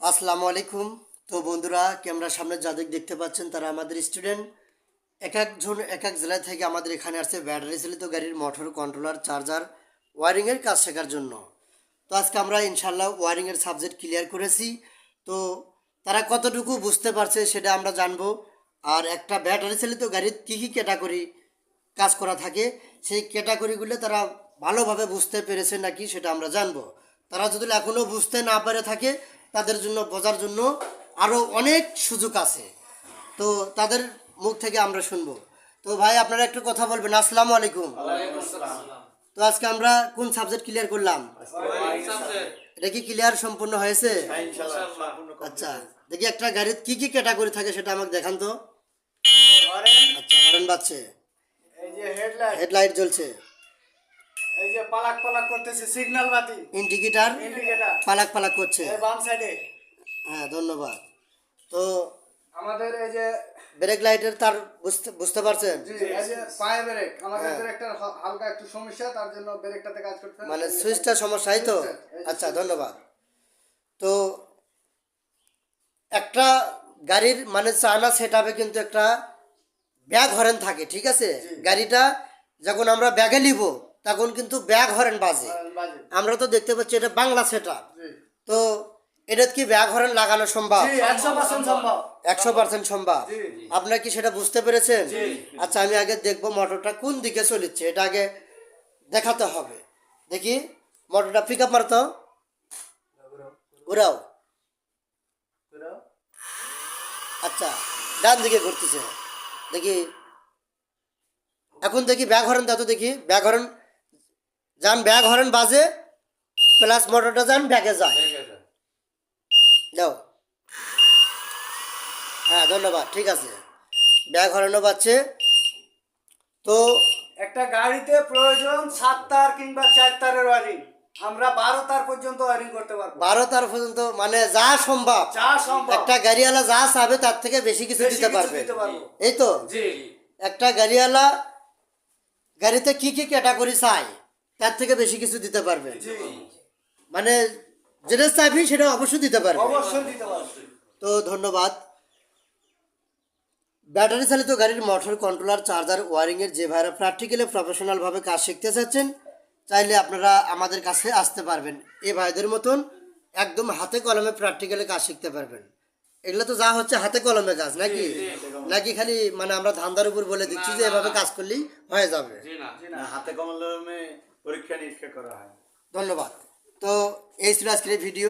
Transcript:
আসসালামু আলাইকুম। তো বন্ধুরা, ক্যামেরার সামনে যাদের দেখতে পাচ্ছেন তারা আমাদের স্টুডেন্ট। এক একজন এক এক জেলা থেকে আমাদের এখানে আসছে ব্যাটারি চালিত গাড়ির মোটর, কন্ট্রোলার, চার্জার, ওয়ারিংয়ের কাজ শেখার জন্য। তো আজকে আমরা ইনশাল্লাহ ওয়ারিংয়ের সাবজেক্ট ক্লিয়ার করেছি। তো তারা কতটুকু বুঝতে পারছে সেটা আমরা জানবো। আর একটা ব্যাটারি চালিত গাড়ির কী কী ক্যাটাগরি কাজ করা থাকে সেই ক্যাটাগরিগুলো তারা ভালোভাবে বুঝতে পেরেছে নাকি সেটা আমরা জানবো। তারা যদি এখনও বুঝতে না পারে থাকে তাদের জন্য বোঝার জন্য আরও অনেক সুযোগ আছে। তো তাদের মুখ থেকে আমরা শুনবো। তো ভাই, আপনারা একটু কথা বলবেন। আসসালামু আলাইকুম। তো আজকে আমরা কোন সাবজেক্ট ক্লিয়ার করলাম? এটা কি ক্লিয়ার সম্পূর্ণ হয়েছে? আচ্ছা, দেখি একটা গাড়ির কি কি ক্যাটাগরি থাকে সেটা আমাকে দেখান তো। আচ্ছা, হরেন বাজছে, এই যে হেডলাইট, হেডলাইট জ্বলছে, এই যে পালাক পালাক করতেছে সিগন্যাল বাতি, ইন্ডিকেটার ইন্ডিকেটর পালাক পালাক করছে। এই বাম সাইডে। হ্যাঁ, ধন্যবাদ। তো আমাদের এই যে ব্রেক লাইটের তার বুঝতে পারছেন? জি, এই যে পায়ে ব্রেক, আমাদের ব্রেকটার হালকা একটু সমস্যা, তার জন্য ব্রেকটাতে কাজ করতে হবে। মানে সুইচটা সমস্যা, এই তো। আচ্ছা, ধন্যবাদ। তো একটা গাড়ির মানে চায়না সেট আপে কিন্তু একটা ব্যাগ হরেন থাকে, ঠিক আছে? গাড়িটা যখন আমরা ব্যাগে নিব তখন কিন্তু ব্যাগ হরেন বাজে। বাজে। আমরা তো দেখতে পাচ্ছি এটা বাংলা সেট আপ। জি তো এটা কি ব্যাগ হরেন লাগানো সম্ভব? জি 100% সম্ভব। 100% সম্ভব। জি। আপনারা কি সেটা বুঝতে পেরেছেন? আচ্ছা, আমি আগে দেখবো মোটরটা কোন দিকে চলেছে, এটা আগে দেখাতে হবে। দেখি মোটরটা পিক আপ মারতো, ঘুরাও। আচ্ছা, ডান দিকে ঘুরতেছে। দেখি এখন দেখি ব্যাগ হরেন দাও তো, দেখি ব্যাগ হরেন যান, ব্যাগ হরেন বাজে প্লাস মোটরটা যান ব্যাগে যায়। যাও। হ্যাঁ, ধন্যবাদ, ঠিক আছে। ব্যাগ হরেনও বাজছে। তো একটা গাড়িতে প্রয়োজন 7 তার কিংবা 4 তারের ওয়্যারিং। আমরা 12 তার পর্যন্ত ওয়্যারিং করতে পারবো। 12 তার পর্যন্ত, মানে যা সম্ভব। যা সম্ভব। একটা গাড়িওয়ালা যা চাবে তার থেকে বেশি কিছু বেশি দিতে কিছু পারবে, দিতে পারবো। এই তো। জি একটা গাড়িওয়ালা গাড়িতে কি কি ক্যাটাগরি চাই তার থেকে বেশি কিছু দিতে পারবে। জি মানে যেটা চাইবি সেটা অবশ্যই দিতে পারবে। অবশ্যই দিতে পারবো। তো ধন্যবাদ। ব্যাটারি চালিত গাড়ির মোটর, কন্ট্রোলার, চার্জার, ওয়ারিংয়ের যে ভাইরা প্র্যাকটিক্যালি প্রফেশনালভাবে কাজ শিখতে চাচ্ছেন চাইলে আপনারা আমাদের কাছে আসতে পারবেন। এই ভাইদের মতন একদম হাতে কলমে প্র্যাকটিক্যালি কাজ শিখতে পারবেন। এগুলো তো যা হচ্ছে হাতে কলমে কাজ, নাকি নাকি খালি মানে আমরা ধান্দার উপর বলে দিচ্ছি যে এভাবে কাজ করলেই হয়ে যাবে? না, হাতে কলমে পরীক্ষা নিরীক্ষা করা হয়। ধন্যবাদ। তো এই ছিল আজকের ভিডিও।